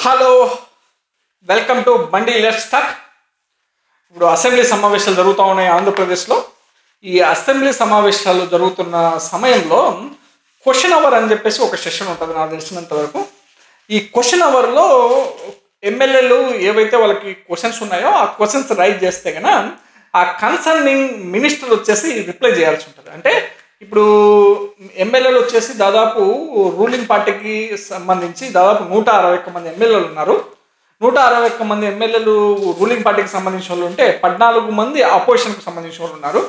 Hello, welcome to బండి let's talk. ఇప్పుడు assembly సమావేశాలు జరుగుతూ ఉన్నాయి ఆంధ్రప్రదేశ్లో. ఈ అసెంబ్లీ సమావేశాలు జరుగుతున్న సమయంలో క్వశ్చన్ అవర్ అని చెప్పేసి ఒక సెషన్ ఉంటుంది నాకు తెలిసినంత వరకు. ఈ క్వశ్చన్ అవర్లో ఎమ్మెల్యేలు ఏవైతే వాళ్ళకి క్వశ్చన్స్ ఉన్నాయో ఆ క్వశ్చన్స్ రైజ్ చేస్తే కనుక ఆ కన్సర్నింగ్ మినిస్టర్ వచ్చేసి రిప్లై చేయాల్సి ఉంటుంది. అంటే ఇప్పుడు ఎమ్మెల్యేలు వచ్చేసి దాదాపు రూలింగ్ పార్టీకి సంబంధించి దాదాపు 161 మంది ఎమ్మెల్యేలు ఉన్నారు. 161 మంది ఎమ్మెల్యేలు రూలింగ్ పార్టీకి సంబంధించిన వాళ్ళు ఉంటే 14 మంది అపోజిషన్కి సంబంధించిన వాళ్ళు ఉన్నారు.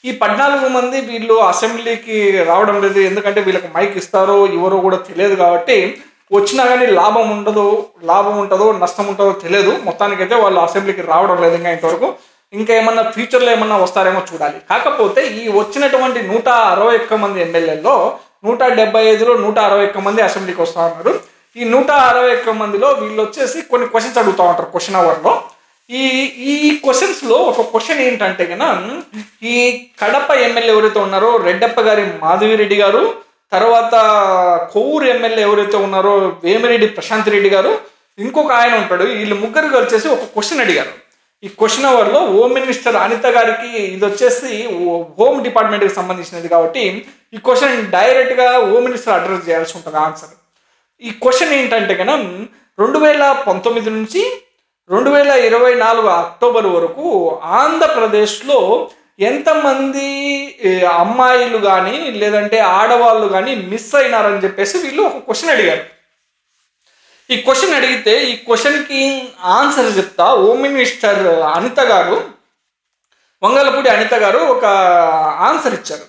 ఈ 14 మంది వీళ్ళు అసెంబ్లీకి రావడం లేదు, ఎందుకంటే వీళ్ళకి మైక్ ఇస్తారో ఎవరో కూడా తెలియదు. కాబట్టి వచ్చినా కానీ లాభం ఉంటుందో నష్టం ఉంటుందో తెలియదు. మొత్తానికైతే వాళ్ళు అసెంబ్లీకి రావడం లేదు ఇంకా ఇంతవరకు. ఇంకా ఏమన్నా ఫ్యూచర్లో ఏమన్నా వస్తారేమో చూడాలి. కాకపోతే ఈ వచ్చినటువంటి 161 మంది ఎమ్మెల్యేల్లో 175లో 161 మంది అసెంబ్లీకి వస్తూ ఉన్నారు. ఈ 161 మందిలో వీళ్ళు వచ్చేసి కొన్ని క్వశ్చన్స్ అడుగుతూ ఉంటారు క్వశ్చన్ అవర్లో. ఈ క్వశ్చన్స్లో ఒక క్వశ్చన్ ఏంటంటే కనుక ఈ కడప ఎమ్మెల్యే ఎవరైతే ఉన్నారో రెడ్డప్ప గారి మాధవిరెడ్డి గారు, తర్వాత కొవ్వూరు ఎమ్మెల్యే ఎవరైతే ఉన్నారో వేమిరెడ్డి ప్రశాంత్ రెడ్డి గారు, ఇంకొక ఆయన ఉంటాడు, వీళ్ళు ముగ్గురు వచ్చేసి ఒక క్వశ్చన్ అడిగారు. ఈ క్వశ్చన్ అవర్లో హోమ్ మినిస్టర్ అనిత గారికి ఇది వచ్చేసి హోమ్ డిపార్ట్మెంట్కి సంబంధించినది కాబట్టి ఈ క్వశ్చన్ డైరెక్ట్గా హోమ్ మినిస్టర్ అడ్రస్ చేయాల్సి ఉంటుంది ఆన్సర్. ఈ క్వశ్చన్ ఏంటంటే కనుక 2019 నుంచి 2024 అక్టోబర్ వరకు ఆంధ్రప్రదేశ్లో ఎంతమంది అమ్మాయిలు కానీ లేదంటే ఆడవాళ్ళు కానీ మిస్ అయినారని చెప్పేసి వీళ్ళు ఒక క్వశ్చన్ అడిగారు. ఈ క్వశ్చన్ అడిగితే ఈ క్వశ్చన్కి ఆన్సర్ చెప్తా హోమ్ మినిస్టర్ అనిత గారు, వంగలపూడి అనిత గారు ఒక ఆన్సర్ ఇచ్చారు.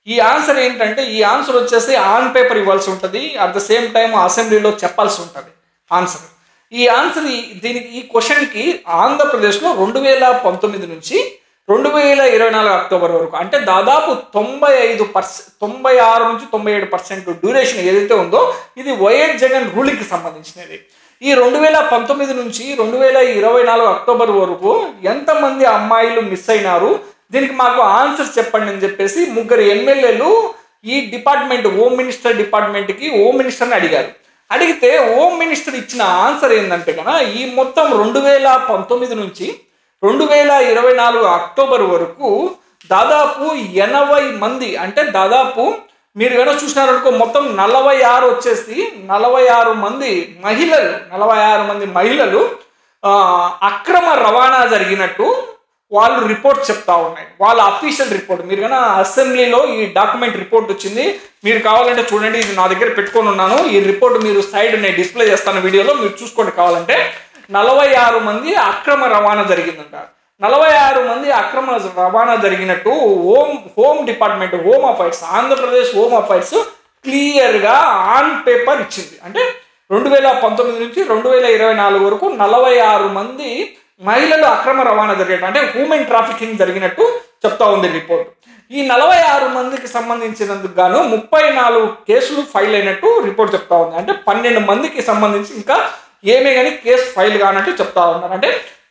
ఈ ఆన్సర్ ఏంటంటే ఈ ఆన్సర్ వచ్చేసి ఆన్ పేపర్ ఇవ్వాల్సి ఉంటుంది, అట్ ద సేమ్ టైం అసెంబ్లీలో చెప్పాల్సి ఉంటుంది ఆన్సర్. ఈ క్వశ్చన్కి ఆంధ్రప్రదేశ్లో 2019 నుంచి 2024 అక్టోబర్ వరకు అంటే దాదాపు 96 నుంచి 97% డ్యూరేషన్ ఏదైతే ఉందో ఇది వైఎస్ జగన్ రూలింగ్కి సంబంధించినది. ఈ 2019 నుంచి 2024 అక్టోబర్ వరకు ఎంతమంది అమ్మాయిలు మిస్ అయినారు, దీనికి మాకు ఆన్సర్ చెప్పండి అని చెప్పేసి ముగ్గురు ఎమ్మెల్యేలు ఈ డిపార్ట్మెంట్ హోమ్ మినిస్టర్ డిపార్ట్మెంట్కి హోమ్ మినిస్టర్ని అడిగారు. అడిగితే హోమ్ మినిస్టర్ ఇచ్చిన ఆన్సర్ ఏంటంటే కనుక ఈ మొత్తం 2019 నుంచి 2024 అక్టోబర్ వరకు దాదాపు 80 మంది, అంటే దాదాపు మీరు కనుక చూసినారనుకో మొత్తం 46 వచ్చేసి 46 మంది మహిళలు అక్రమ రవాణా జరిగినట్టు వాళ్ళు రిపోర్ట్ చెప్తా ఉన్నాయి. వాళ్ళ అఫీషియల్ రిపోర్ట్ మీరు కనుక అసెంబ్లీలో ఈ డాక్యుమెంట్ రిపోర్ట్ వచ్చింది, మీరు కావాలంటే చూడండి, ఇది నా దగ్గర పెట్టుకొని ఉన్నాను. ఈ రిపోర్ట్ మీరు సైడ్ నేను డిస్ప్లే చేస్తాను వీడియోలో, మీరు చూసుకోండి కావాలంటే. 46 మంది అక్రమ రవాణా జరిగిందంట. 46 మంది అక్రమ రవాణా జరిగినట్టు home department home affairs Andhra Pradesh home affairs క్లియర్గా ఆన్ పేపర్ ఇచ్చింది. అంటే 2019 నుంచి 2024 వరకు 46 మంది మహిళలు అక్రమ రవాణా జరిగినట్టు, అంటే హ్యూమన్ ట్రాఫికింగ్ జరిగినట్టు చెప్తా ఉంది రిపోర్ట్. ఈ 46 మందికి సంబంధించినందుకు గాను 34 కేసులు ఫైల్ అయినట్టు రిపోర్ట్ చెప్తా ఉంది. అంటే 12 మందికి సంబంధించి ఇంకా ఏమే కానీ కేసు ఫైల్ కానట్టు చెప్తా ఉన్నారు. అంటే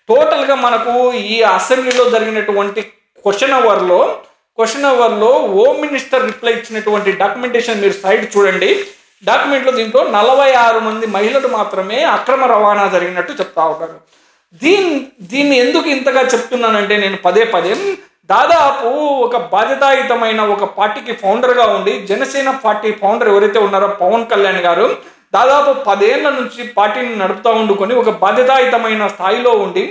టోటల్గా మనకు ఈ అసెంబ్లీలో జరిగినటువంటి క్వశ్చన్ అవర్లో హోమ్ మినిస్టర్ రిప్లై ఇచ్చినటువంటి డాక్యుమెంటేషన్ మీరు సైడ్ చూడండి. డాక్యుమెంట్లో దీంట్లో 46 మంది మహిళలు మాత్రమే అక్రమ రవాణా జరిగినట్టు చెప్తా ఉన్నారు. దీన్ని ఎందుకు ఇంతగా చెప్తున్నానంటే నేను పదే దాదాపు ఒక బాధ్యతాయుతమైన ఒక పార్టీకి ఫౌండర్గా ఉండి జనసేన పార్టీ ఫౌండర్ ఎవరైతే ఉన్నారో పవన్ కళ్యాణ్ గారు దాదాపు 10 ఏళ్ల నుంచి పార్టీని నడుపుతూ ఉండుకొని ఒక బాధ్యతాయుతమైన స్థాయిలో ఉండి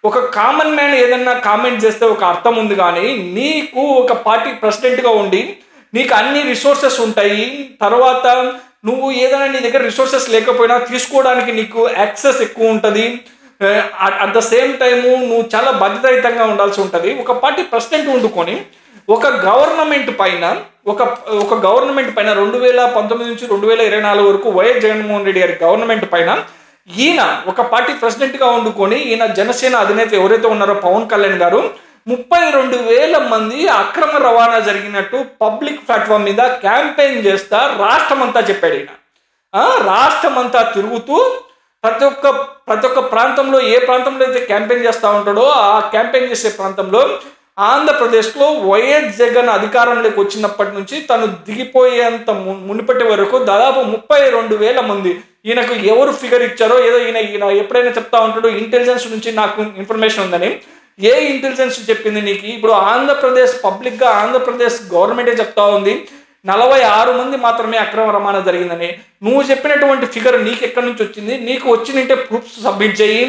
ఒక కామన్ మ్యాన్ ఏదన్నా కామెంట్ చేస్తే ఒక అర్థం ఉంది. కానీ నీకు ఒక పార్టీ ప్రెసిడెంట్గా ఉండి నీకు అన్ని రిసోర్సెస్ ఉంటాయి, తర్వాత నువ్వు ఏదైనా నీ దగ్గర రిసోర్సెస్ లేకపోయినా తీసుకోవడానికి నీకు యాక్సెస్ ఎక్కువ ఉంటుంది, అట్ ద సేమ్ టైము నువ్వు చాలా బాధ్యతాయుతంగా ఉండాల్సి ఉంటుంది. ఒక పార్టీ ప్రెసిడెంట్ ఉండుకొని ఒక గవర్నమెంట్ పైన 2019 నుంచి 2024 వరకు వైఎస్ జగన్మోహన్ రెడ్డి గారి గవర్నమెంట్ పైన ఈయన ఒక పార్టీ ప్రెసిడెంట్గా ఉండుకొని ఈయన జనసేన అధినేత ఎవరైతే ఉన్నారో పవన్ కళ్యాణ్ గారు 32,000 మంది అక్రమ రవాణా జరిగినట్టు పబ్లిక్ ప్లాట్ఫామ్ మీద క్యాంపెయిన్ చేస్తా రాష్ట్రమంతా చెప్పాడు. ఈయన రాష్ట్రమంతా తిరుగుతూ ప్రతి ఒక్క ప్రాంతంలో ఏ ప్రాంతంలో అయితే క్యాంపెయిన్ చేస్తూ ఉంటాడో ఆ క్యాంపెయిన్ చేసే ప్రాంతంలో ఆంధ్రప్రదేశ్లో వైఎస్ జగన్ అధికారంలోకి వచ్చినప్పటి నుంచి తను దిగిపోయేంత మునిపటి వరకు దాదాపు 32,000 మంది ఈయనకు ఎవరు ఫిగర్ ఇచ్చారో ఏదో ఈయన ఎప్పుడైనా చెప్తా ఉంటాడు ఇంటెలిజెన్స్ నుంచి నాకు ఇన్ఫర్మేషన్ ఉందని. ఏ ఇంటెలిజెన్స్ చెప్పింది నీకు? ఇప్పుడు ఆంధ్రప్రదేశ్ పబ్లిక్గా ఆంధ్రప్రదేశ్ గవర్నమెంటే చెప్తా ఉంది 46 మంది మాత్రమే అక్రమ రవాణా జరిగిందని. నువ్వు చెప్పినటువంటి ఫిగర్ నీకు ఎక్కడి నుంచి వచ్చింది? నీకు వచ్చినంటే ప్రూఫ్స్ సబ్మిట్ చేయి.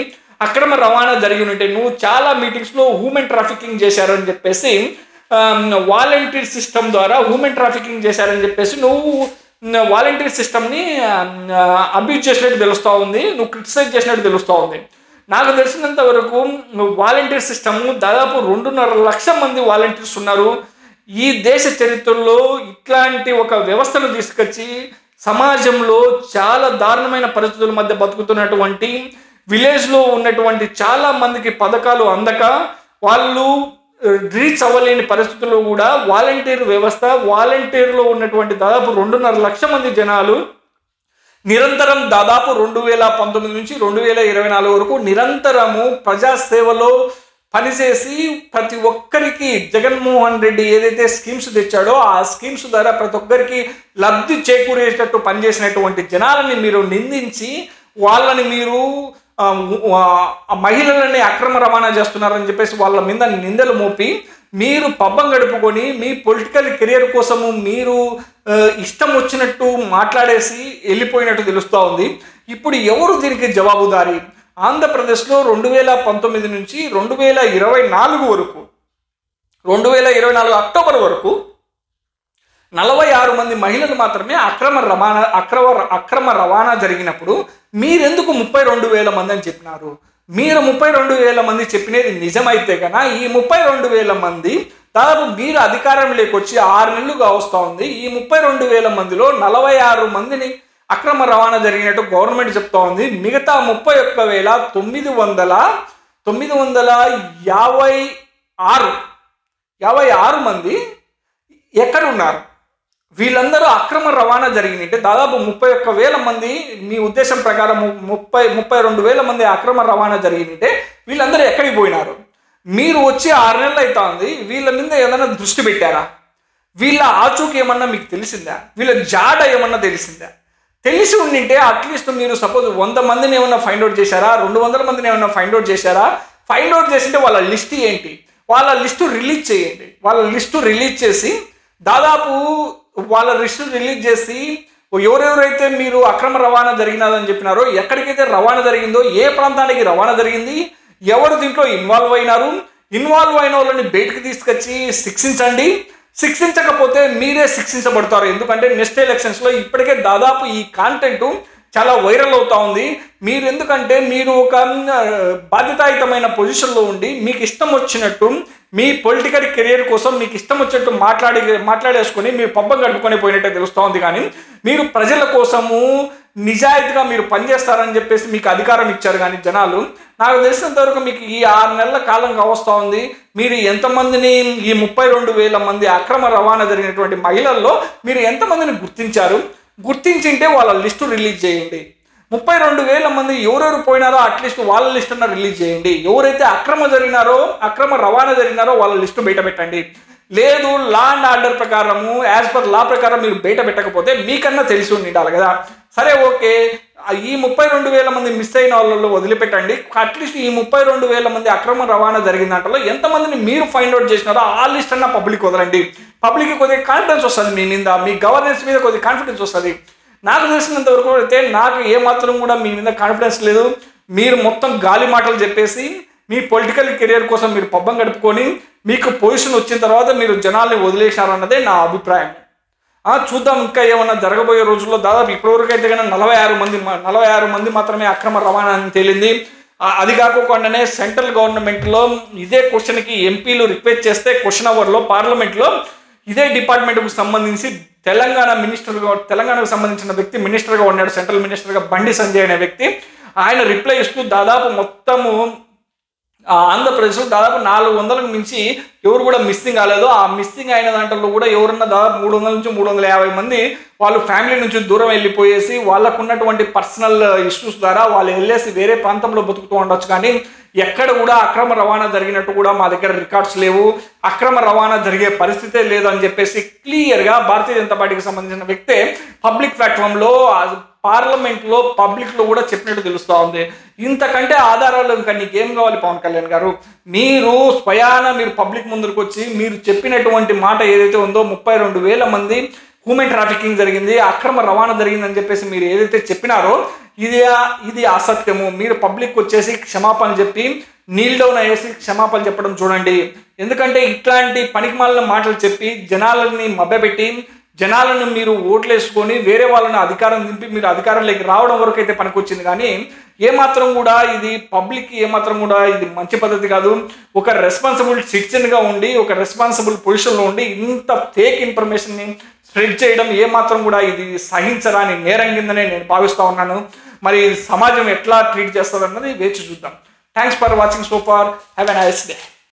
అక్రమ రవాణా జరిగి ఉంటే నువ్వు చాలా మీటింగ్స్లో హ్యూమన్ ట్రాఫికింగ్ చేశారని చెప్పేసి వాలంటీర్ సిస్టమ్ ద్వారా హ్యూమన్ ట్రాఫికింగ్ చేశారని చెప్పేసి నువ్వు వాలంటీర్ సిస్టమ్ని అబ్యూజ్ చేసినట్టు తెలుస్తూ ఉంది, నువ్వు క్రిటిసైజ్ చేసినట్టు తెలుస్తూ ఉంది. నాకు తెలిసినంత వరకు వాలంటీర్ సిస్టమ్ దాదాపు 2.5 లక్షల మంది వాలంటీర్స్ ఉన్నారు. ఈ దేశ చరిత్రలో ఇట్లాంటి ఒక వ్యవస్థను తీసుకొచ్చి సమాజంలో చాలా దారుణమైన పరిస్థితుల మధ్య బతుకుతున్నటువంటి విలేజ్లో ఉన్నటువంటి చాలా మందికి పథకాలు అందక వాళ్ళు రీచ్ అవ్వలేని పరిస్థితుల్లో కూడా వాలంటీర్ వ్యవస్థ, వాలంటీర్లో ఉన్నటువంటి దాదాపు 2.5 లక్షల మంది జనాలు నిరంతరం దాదాపు 2019 నుంచి 2024 వరకు నిరంతరము ప్రజాసేవలో పనిచేసి ప్రతి ఒక్కరికి జగన్మోహన్ రెడ్డి ఏదైతే స్కీమ్స్ తెచ్చాడో ఆ స్కీమ్స్ ద్వారా ప్రతి ఒక్కరికి లబ్ధి చేకూరేటట్టు పనిచేసినటువంటి జనాలని మీరు నిందించి వాళ్ళని మీరు మహిళలని అక్రమ రవాణా చేస్తున్నారని చెప్పేసి వాళ్ళ మీద నిందలు మోపి మీరు పబ్బం గడుపుకొని మీ పొలిటికల్ కెరియర్ కోసము మీరు ఇష్టం వచ్చినట్టు మాట్లాడేసి వెళ్ళిపోయినట్టు తెలుస్తూ ఉంది. ఇప్పుడు ఎవరు దీనికి జవాబుదారి? ఆంధ్రప్రదేశ్లో 2019 నుంచి 2024 వరకు 2024 అక్టోబర్ వరకు 46 మంది మహిళలు మాత్రమే అక్రమ రవాణా జరిగినప్పుడు మీరెందుకు 32,000 మంది అని చెప్పినారు? మీరు 32,000 మంది చెప్పినది నిజమైతే కన్నా ఈ 32,000 మంది దాదాపు మీరు అధికారం లేకొచ్చి 6 నెలలుగా వస్తూ ఉంది. ఈ 32,000 మందిలో 46 మందిని అక్రమ రవాణా జరిగినట్టు గవర్నమెంట్ చెప్తా ఉంది. మిగతా 31,956 మంది ఎక్కడున్నారు? వీళ్ళందరూ అక్రమ రవాణా జరిగినట్టే దాదాపు 31,000 మంది మీ ఉద్దేశం ప్రకారం 32,000 మంది అక్రమ రవాణా జరిగినట్టే వీళ్ళందరూ ఎక్కడికి పోయినారు? మీరు వచ్చి 6 నెలలు అవుతా ఉంది. వీళ్ళ మీద ఏదైనా దృష్టి పెట్టారా? వీళ్ళ ఆచూకీ ఏమన్నా మీకు తెలిసిందా? వీళ్ళ జాడ ఏమన్నా తెలిసిందా? తెలిసి ఉండింటే అట్లీస్ట్ మీరు సపోజ్ 100 మందిని ఏమన్నా ఫైండ్ అవుట్ చేశారా? 200 మందిని ఏమన్నా ఫైండ్ అవుట్ చేశారా? ఫైండ్ అవుట్ చేసింటే వాళ్ళ లిస్ట్ ఏంటి? వాళ్ళ లిస్టు రిలీజ్ చేయండి. వాళ్ళ లిస్టు రిలీజ్ చేసి దాదాపు వాళ్ళ లిస్టు రిలీజ్ చేసి ఎవరెవరైతే మీరు అక్రమ రవాణా జరిగినదని చెప్పినారో ఎక్కడికైతే రవాణా జరిగిందో ఏ ప్రాంతానికి రవాణా జరిగింది, ఎవరు దీంట్లో ఇన్వాల్వ్ అయినారు, ఇన్వాల్వ్ అయిన వాళ్ళని బయటకు తీసుకొచ్చి శిక్షించండి. శిక్షించకపోతే మీరే శిక్షించబడతారు. ఎందుకంటే నెక్స్ట్ ఎలక్షన్స్లో ఇప్పటికే దాదాపు ఈ కాంటెంట్ చాలా వైరల్ అవుతా ఉంది. మీరు ఎందుకంటే మీరు ఒక బాధ్యతాయుతమైన పొజిషన్లో ఉండి మీకు ఇష్టం వచ్చినట్టు మీ పొలిటికల్ కెరియర్ కోసం మీకు ఇష్టం వచ్చినట్టు మాట్లాడేసుకొని మీరు పబ్బం గడుపుకొని పోయినట్టే తెలుస్తూ ఉంది. కానీ మీరు ప్రజల కోసము నిజాయితీగా మీరు పనిచేస్తారని చెప్పేసి మీకు అధికారం ఇచ్చారు. కానీ జనాలు నాకు తెలిసినంత వరకు మీకు ఈ 6 నెలల కాలం కావస్తూ ఉంది. మీరు ఎంతమందిని ఈ 32,000 మంది అక్రమ రవాణా జరిగినటువంటి మహిళల్లో మీరు ఎంతమందిని గుర్తించారు? గుర్తించింటే వాళ్ళ లిస్టు రిలీజ్ చేయండి. 32,000 మంది ఎవరెవరు పోయినారో అట్లీస్ట్ వాళ్ళ లిస్ట్ అన్న రిలీజ్ చేయండి. ఎవరైతే అక్రమ రవాణా జరిగినారో వాళ్ళ లిస్టు బయట పెట్టండి. లేదు లా అండ్ ఆర్డర్ ప్రకారము యాజ్ పర్ లా ప్రకారం మీరు బయట పెట్టకపోతే మీకన్నా తెలిసి ఉండాలి కదా. సరే ఓకే, ఈ 32,000 మంది మిస్ అయిన వాళ్ళలో వదిలిపెట్టండి. అట్లీస్ట్ ఈ 32,000 మంది అక్రమ రవాణా జరిగిన దాంట్లో ఎంతమందిని మీరు ఫైండ్ అవుట్ చేసినారో ఆ లిస్ట్ అన్న పబ్లిక్ వదలండి. పబ్లిక్కి కొద్దిగా కాన్ఫిడెన్స్ వస్తుంది మీ మీద, మీ గవర్నెన్స్ మీద కొద్దిగా కాన్ఫిడెన్స్ వస్తుంది. నాకు తెలిసినంత వరకు అయితే నాకు ఏమాత్రం కూడా మీ మీద కాన్ఫిడెన్స్ లేదు. మీరు మొత్తం గాలి మాటలు చెప్పేసి మీ పొలిటికల్ కెరియర్ కోసం మీరు పబ్బం గడుపుకొని మీకు పొజిషన్ వచ్చిన తర్వాత మీరు జనాల్ని వదిలేశారన్నదే నా అభిప్రాయం. చూద్దాం ఇంకా ఏమన్నా జరగబోయే రోజుల్లో. దాదాపు ఇప్పటివరకు అయితే కన్నా 46 మంది మాత్రమే అక్రమ రవాణా అని తేలింది. అది కాకుండానే సెంట్రల్ గవర్నమెంట్లో ఇదే క్వశ్చన్కి ఎంపీలు రిక్వెస్ట్ చేస్తే క్వశ్చన్ అవర్లో పార్లమెంట్లో ఇదే డిపార్ట్మెంట్కు సంబంధించి తెలంగాణకు సంబంధించిన వ్యక్తి మినిస్టర్గా ఉన్నాడు, సెంట్రల్ మినిస్టర్గా బండి సంజయ్ అనే వ్యక్తి. ఆయన రిప్లై ఇస్తూ దాదాపు మొత్తము ఆంధ్రప్రదేశ్లో దాదాపు 400కు మించి ఎవరు కూడా మిస్సింగ్ కాలేదు. ఆ మిస్సింగ్ అయిన దాంట్లో కూడా ఎవరన్నా దాదాపు 300 నుంచి 350 మంది వాళ్ళు ఫ్యామిలీ నుంచి దూరం వెళ్ళిపోయేసి వాళ్ళకు ఉన్నటువంటి పర్సనల్ ఇష్యూస్ ద్వారా వాళ్ళు వెళ్ళేసి వేరే ప్రాంతంలో బతుకుతూ ఉండొచ్చు. కానీ ఎక్కడ కూడా అక్రమ రవాణా జరిగినట్టు కూడా మా దగ్గర రికార్డ్స్ లేవు, అక్రమ రవాణా జరిగే పరిస్థితే లేదు అని చెప్పేసి క్లియర్గా భారతీయ జనతా పార్టీకి సంబంధించిన వ్యక్తే పబ్లిక్ ప్లాట్ఫామ్లో పార్లమెంట్లో పబ్లిక్లో కూడా చెప్పినట్టు తెలుస్తూ ఉంది. ఇంతకంటే ఆధారాలు ఇంకా నీకేం కావాలి పవన్ కళ్యాణ్ గారు? మీరు స్వయాన మీరు పబ్లిక్ ముందుకు వచ్చి మీరు చెప్పినటువంటి మాట ఏదైతే ఉందో 32,000 మంది హ్యూమన్ ట్రాఫికింగ్ జరిగింది, అక్రమ రవాణా జరిగిందని చెప్పేసి మీరు ఏదైతే చెప్పినారో ఇది అసత్యము. మీరు పబ్లిక్ వచ్చేసి క్షమాపణ చెప్పి నీల్ డౌన్ అయ్యేసి క్షమాపణ చెప్పడం చూడండి. ఎందుకంటే ఇట్లాంటి పనికిమాలిన మాటలు చెప్పి జనాలని మభ్యపెట్టి జనాలను మీరు ఓట్లేసుకొని వేరే వాళ్ళని అధికారం దింపి మీరు అధికారంలోకి రావడం వరకు అయితే పనికొచ్చింది. కానీ ఏమాత్రం కూడా ఇది పబ్లిక్ ఏమాత్రం కూడా ఇది మంచి పద్ధతి కాదు. ఒక రెస్పాన్సిబుల్ సిటిజన్గా ఉండి ఒక రెస్పాన్సిబుల్ పొజిషన్లో ఉండి ఇంత ఫేక్ ఇన్ఫర్మేషన్ని స్ప్రెడ్ చేయడం ఏమాత్రం కూడా ఇది సహించరాని నేరం కిందనే నేను భావిస్తూ ఉన్నాను. మరి సమాజం ఎట్లా ట్రీట్ చేస్తుంది అన్నది వేచి చూద్దాం. Thanks for watching so far. Have a nice day.